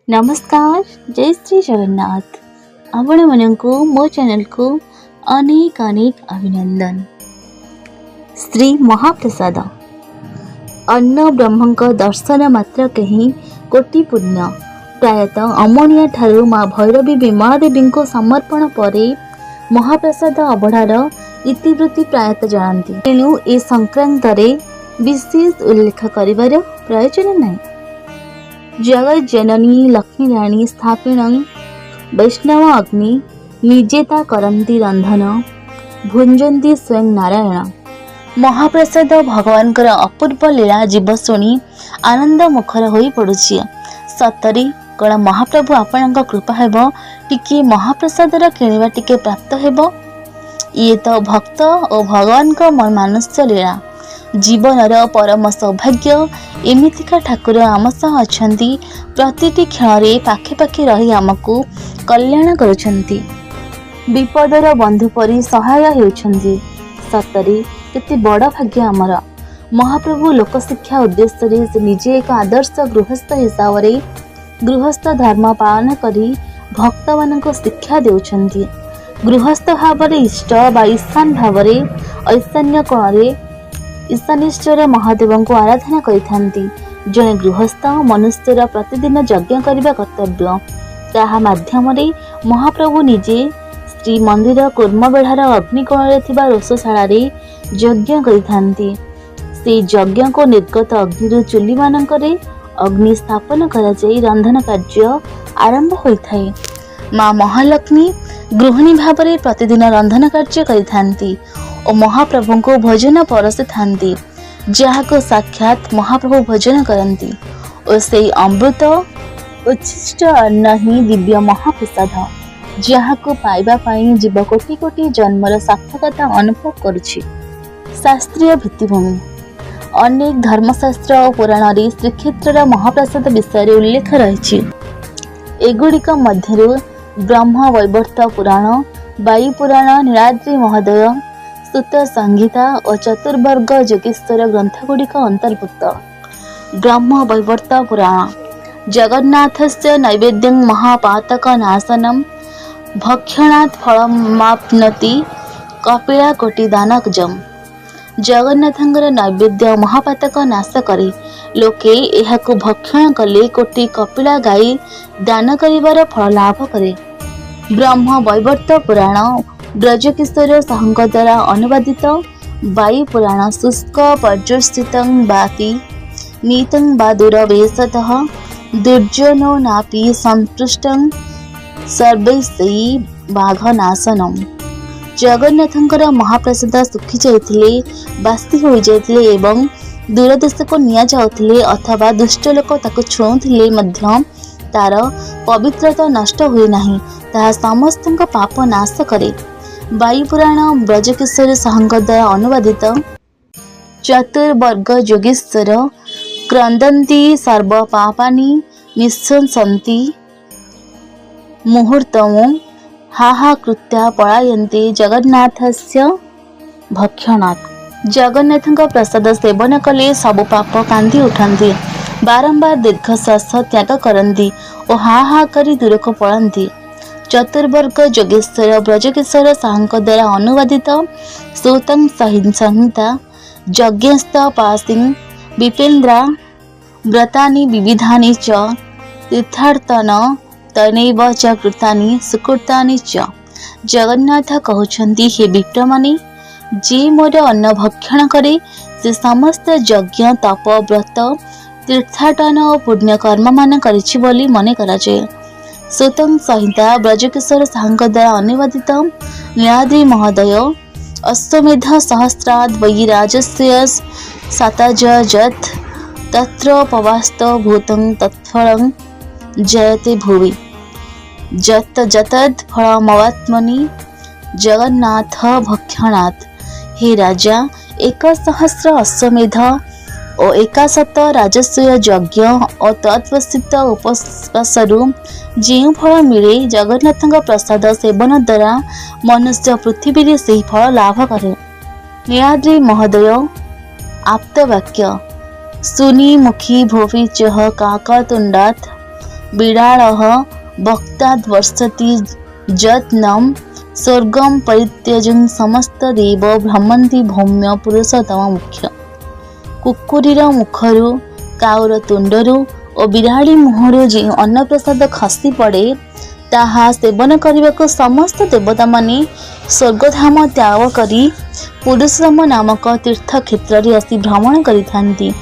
नमस्कार। जय श्री जगन्नाथ। आपण मानकु मो चैनल को अनेक अनेक अभिनंदन। श्री महाप्रसाद अन्न ब्रह्मक दर्शन मात्र कहीं कोटि पुण्य। प्रायतः अमनिया ठारू माँ भैरवी विमला देवी को समर्पण परे महाप्रसाद अबढ़ार इतिवृत्ति प्रायतः जानती। तेणु ए संक्रांत विशेष उल्लेख करिवार प्रयोजन नहीं। जगत जननी लक्ष्मी राणी स्थापिण वैष्णव अग्नि निजेता करंती रंधन भुंजंती स्वयं नारायण। महाप्रसाद भगवान अपूर्व लीला जीव शुणी आनंद मुखर हो पड़ुछि। सतरी कण महाप्रभु आपण कृपा हेब टिके महाप्रसादर किणवा टिके प्राप्त हेब। ये तो भक्त और भगवान को मानुष्य लीला। जीवनर परम सौभाग्य एमितिका ठाकुर आम सह अछंती। प्रतिटी क्षण पाखे पाखे रही आमको कल्याण करुछंती। विपदर बंधु परी सहाय हेउछंती। सतरे केते बड़ भाग्य आमर। महाप्रभु लोकशिक्षा उद्देश्य से निजे एक आदर्श गृहस्थ हिसाब से गृहस्थ धर्म पालन करी भक्त मानक शिक्षा देउछंती। गृहस्थ भाव इष्ट बा ईशान भाव ऐशान्य कोण ईशानेश्वर महादेव को आराधना करिथांती। जने गृहस्थ मनुष्यर प्रतिदिन यज्ञ करने कर्तव्य। ताहा माध्यम महाप्रभु निजे श्री मंदिर कूर्मबेढ़ार अग्निकोण रोषशाला यज्ञ करिथांती। से यज्ञ को निर्गत अग्नि चुली मानकरे अग्नि स्थापन कराई रंधन कार्य आरंभ होइथाए। माँ महालक्ष्मी गृहिणी भाव में प्रतिदिन रंधन कार्य करिथांती और महाप्रभु को भोजन परसि थांती। जहाको साक्षात महाप्रभु भोजन करती और से अमृत उच्छिष्ट अन्न ही दिव्य महाप्रसाद। जहाको पाइबा पाई जीव कोटि कोटि जन्मर सार्थकता अनुभव करुछि। शास्त्रीय भित्तिभूमि अनेक धर्मशास्त्र और पुराण श्रीक्षेत्र महाप्रसाद विषय उल्लेख रही। एगुड़िक मध्यरु ब्रह्म वैवर्त पुराण, वायु पुराण, नीलाद्रि महोदय, सुत संहिता और चतुर्वर्ग योगेश्वर ग्रंथगुड़िक अंतर्भुक्त। ब्रह्म वैवर्त पुराण जगन्नाथस्य नैवेद्यं महापातक नाशनम भक्षणात् फलमाप्नोति कपिलाकोटि दानकजम। जगन्नाथंकर नैवेद्य महापातक नाश करे लोके एहाकु भक्षण कले कोटि कपिला गाई दान करिवार फल लाभ करे। ब्रह्म वैवर्त पुराण ब्रजकिशोर साहूଙ୍କ द्वारा अनुवादित। वायु पुराण शुष्क पर्युषितं वाति नीतं वा दूरवेशतः दुर्जनो नापि संपृष्टं सर्वैस्तै बाघनाशनम। जगन्नाथंकर महाप्रसाद सुखी जाइथिले, बासी हो जाइथिले एवं दूरदेश को निया जाउथिले अथवा दुष्ट लोक ताको छुउथिले मध्य तार पवित्रता नष्ट हुए नहीं। ताहा समस्तଙ୍କ पाप नाश करे। वायु पुराण ब्रजकिशोर साहूଙ୍କ द्वारा अनुवादित। चतुर्वर्ग योगेश्वर क्रंदन्ति सर्व पापानि निःशंसन्ति मुहूर्तमो हाहा कृत्या पलायन्ते जगन्नाथस्य भक्षणात्। जगन्नाथଙ୍କ प्रसाद सेवन कले सब पाप कांदी उठन्ति। बारंबार दीर्घश्वास त्याग करती और हाहा करी दूर को पड़ती। चतुर्वर्ग योगेश्वर ब्रजकिशोर साहूଙ୍କ द्वारा अनुवादित। सूतं संहिता यज्ञस्थ पासिं विपेन्द्रा व्रतानि विविधानि च तीर्थार्तन तनैव च कृतानि सुकृतानि च। जगन्नाथ कहउछन्ति, हे विप्र माने जे मोर अन्न भक्षण करे से समस्त यज्ञ तप व्रत तीर्थाटन और पुण्य कर्म मान करिछि बोली मने कराଯାଏ। सूतं संहिता ब्रजकिशोर साहूଙ୍କ द्वारा अनुवादित। नीलाद्रि महोदय अश्वमेध सहस्राद् वै राजस्य शतजयत् तत्र पवास्त भूतं तत्फलं जयते भुवि जत जतद फलमवात्मनि जगन्नाथ भक्षणात्। हे राजा, 1,000 अश्वमेध और 1,000 राजस्व यज्ञ और तत्वस्थित उपवासरू जो फल मिले जगन्नाथ प्रसाद सेवन द्वारा मनुष्य पृथ्वी से फल लाभ करे। नीलाद्रि महोदय आप्तवाक्य सुनी मुखी भोवि चह काकतुंडात् बिडालः भक्ताद् वर्षति यत्नं स्वर्गं परित्यजन् समस्त देव भ्रमन्ति भौम्य पुरुषोत्तम मुख्य। कुकुरीर मुखरू काउर तुंडरू और बिराड़ी मुहरु जे अन्नप्रसाद खसी पड़े ताहा सेवन करने को समस्त देवता माने स्वर्गधाम त्याग करी पुरुषोत्तम नामक तीर्थ क्षेत्र में आसी भ्रमण करिथांती।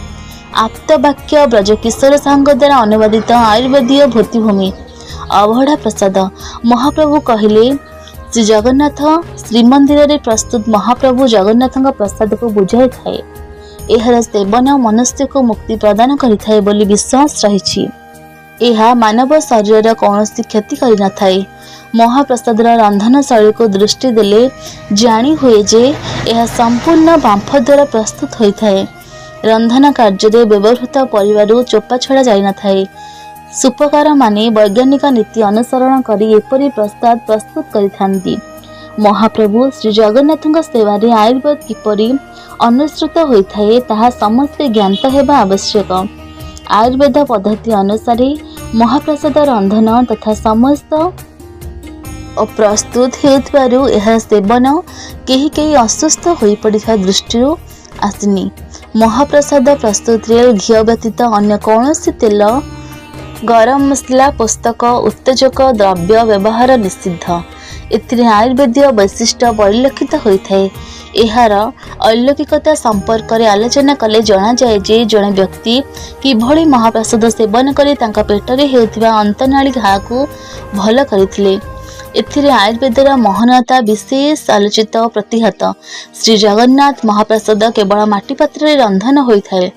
आप्तवाक्य ब्रजकिशोर सांग द्वारा अनुवादित आयुर्वेदीय भूतिभूमि अभढ़ा प्रसाद। महाप्रभु कहले श्री जगन्नाथ श्रीमंदिर में प्रस्तुत महाप्रभु जगन्नाथ प्रसाद को बुझाई थाए। एहार सेवन मनुष्य को मुक्ति प्रदान करिथाए बोली विश्वास रही। यह मानव शरीर कौनसी क्षति करि न थाए। महाप्रसादर रंधन शैली को दृष्टि देले जानी हुए जे यह संपूर्ण बांफ द्वारा प्रस्तुत होता है। रंधन कार्य व्यवहृत परिवार चोपा छड़ा जाई न थाए। सुपकार माने वैज्ञानिक नीति अनुसरण करी एपरी प्रसाद प्रस्तुत करिथांती। महाप्रभु श्री जगन्नाथ सेवा रे आयुर्वेद किपरि अनुसृत होता है ताहा समस्ते ज्ञात हेबा आवश्यक। आयुर्वेद पद्धति अनुसार महाप्रसाद रंधन तथा समस्त प्रस्तुत हेतु यह सेवन कहीं कहीं अस्वस्थ हो पड़ा दृष्टि आसनी। महाप्रसाद प्रस्तुत घी व्यतीत अन्य कौन तेल गरम मसला पुस्तक उत्तेजक द्रव्य व्यवहार निषिद्ध। एथिरे आयुर्वेदीय वैशिष्ट्य परिलक्षित होता है। एहार अलौकिकता संपर्क में आलोचना कले जना जाए जे जड़े व्यक्ति किभली महाप्रसाद सेवन करी तांका पेटरे हेउथिबा अंतनाली घा को भल करथिले। एथिरे आयुर्वेदर महानता विशेष आलोचित प्रतिहत। श्री जगन्नाथ महाप्रसाद केवल माटी पात्र रे रंधन होता है।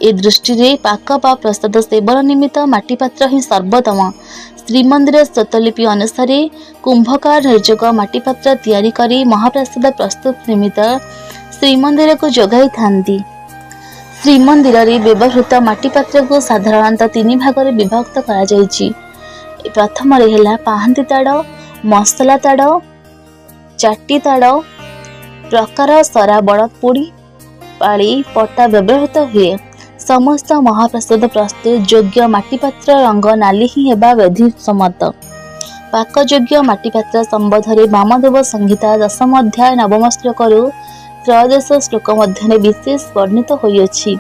ए दृष्टि रे पाक बा प्रसाद सेवन निमित्त माटी पात्र ही सर्वोत्तम। श्रीमंदिर स्वतलिपि अनुसार कुंभकार निर्जोग माटी पात्र तैयारी करी महाप्रसाद प्रस्तुत निमित्त श्रीमंदिर को जगाई थांती। श्रीमंदिर रे व्यवहृत माटी पात्र को साधारणतः 3 भाग रे विभक्त करा जायछि। प्रथम रे हैला पाहंती ताड़, मसला ताड़, चाटी ताड़ प्रकार सरा बड़ पोड़ी पाली पटा व्यवहृत हुए। समस्त महाप्रसाद प्रस्तुत योग्य माटीपात्र रंग नाली ही हेबा विधि सम्मत। पाकयोग्य माटीपात्र संबंधरे वामदेव संहिता 10 अध्याय 9 श्लोक त्रयोदश श्लोक मध्य विशेष वर्णित होइछि।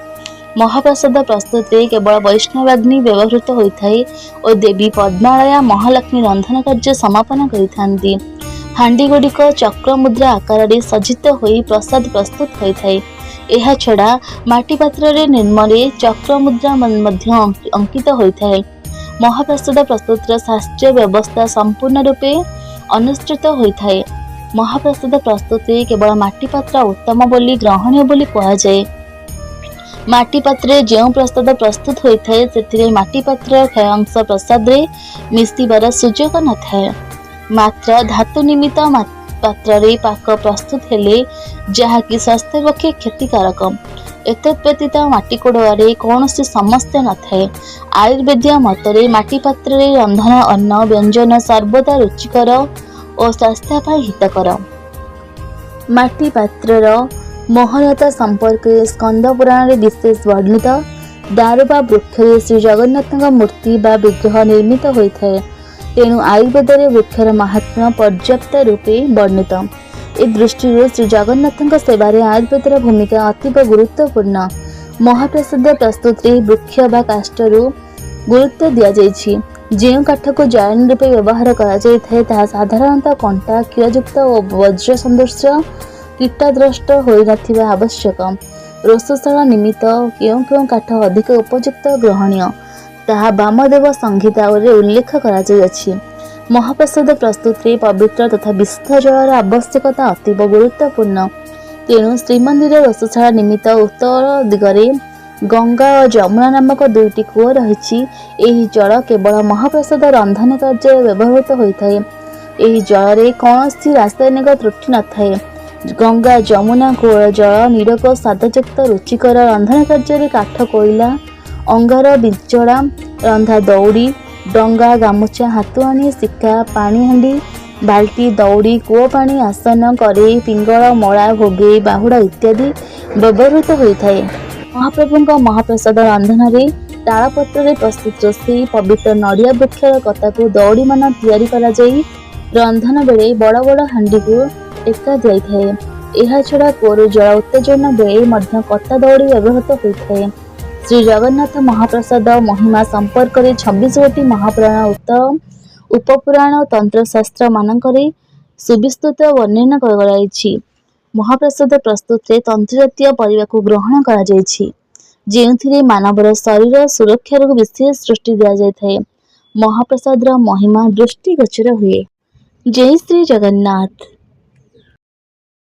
महाप्रसाद प्रस्तुत केवल वैष्णवाग्नि व्यवहृत होता है और देवी पद्मालया महालक्ष्मी रंधन कार्य समापन करिथांती। हांडी गुड़िक चक्र मुद्रा आकार में सज्जित होई प्रसाद प्रस्तुत होता है। यह छड़ा माटी पात्र रे निर्मले चक्र मुद्रा अंकित होता है। महाप्रसाद प्रस्तुत शास्त्रीय व्यवस्था संपूर्ण रूपे अनुसृत होता है। महाप्रसाद प्रस्तुत केवल माटी पात्र उत्तम बोली ग्रहणीय बोली कहा जाए। माटी पात्र जो प्रसाद प्रस्तुत होता है से माटी पात्र क्षयांश प्रसाद रे मिसिबार सुजोग न थाए। मात्र धातु निमित्त पात्र रे पाक प्रस्तुत हेले जहाँकि स्वास्थ्य पक्षे क्षतिकारक। एतद्व्यतीत माटी कोड़े कौन समस्या न थाए। आयुर्वेदीय मतरे माटी पात्र रे रंधन अन्न व्यंजन सर्वदा रुचिकर और स्वास्थ्य हितकर। माटी पात्रर महनता संपर्क स्कंद पुराण रे विशेष वर्णित। दारुबा वृक्ष श्री जगन्नाथ मूर्ति बा विग्रह निर्मित होता है। तेणु आयुर्वेद वृक्षर महात्म्य पर्याप्त रूपे वर्णित। ए दृष्टि श्री जगन्नाथ सेवा आयुर्वेदर भूमिका अतीव गुरुत्वपूर्ण। महाप्रसाद प्रस्तुत वृक्ष बा काष्ठरू गुरुत्व दि जाइछि। जो काठ को जायन रूपे व्यवहार करा जाइଥାଏ ताहा साधारणतः कंटा क्षीरयुक्त और वज्र सदृश कीटाद्रष्ट हो नथिबा आवश्यक। रोषशाला निमित्त क्यों काठ अधिक उपयुक्त ग्रहणीय ताहा वामदेव संहिता उल्लेख करा जाइछि। महाप्रसाद प्रस्तुत पवित्र तथा विशुद्ध जलर आवश्यकता अतीव गुरुत्वपूर्ण। तेणु श्रीमंदिर रोषशाला निमित्त उत्तर दिगरे गंगा और जमुना नामक 2टी कूଅ रही। यही जल केवल महाप्रसाद रंधन कार्य व्यवहृत होता है। यही जल में कौन रासायनिक त्रुटि न थाए। गंगा जमुना कूअर जल निरक स्वादयुक्त रुचिकर रंधन कार्य काठ कोईला अंगार बिचड़ा रंधा दौड़ी डंगा गामुचा हाथुआणी सिक्का पानीहांडी बाल्टी दौड़ी कूଅ पानी आसन करेई पिंगल मड़ा भोगे बाहुड़ा इत्यादि व्यवहृत होता है। महाप्रभु महाप्रसाद रंधन तालपत्र प्रस्तुत रोषे पवित्र नड़िया वृक्षर कताकू दौड़ीमान तैयारी कराଯାई रंधन बेले बड़ बड़ हांडी को टेका जाइए। यह छड़ा कूअर जल उत्तेजना बेले मध्य कता दौड़ी व्यवहृत होता है। श्री जगन्नाथ महाप्रसाद महिमा संपर्क में 26 गोटी महापुराण उपपुराण तंत्रशास्त्र मानकरे सुविस्तृत वर्णना कराଯାଇଛି। महाप्रसाद प्रस्तुत रे तंत्र जातीय परिवा को ग्रहण करा जायछि, जेउथिरे मानवर शरीर सुरक्षार विशेष दृष्टि दिया जायଥାଏ। महाप्रसाद महिमा दृष्टिगोचर हुए। जय श्री जगन्नाथ।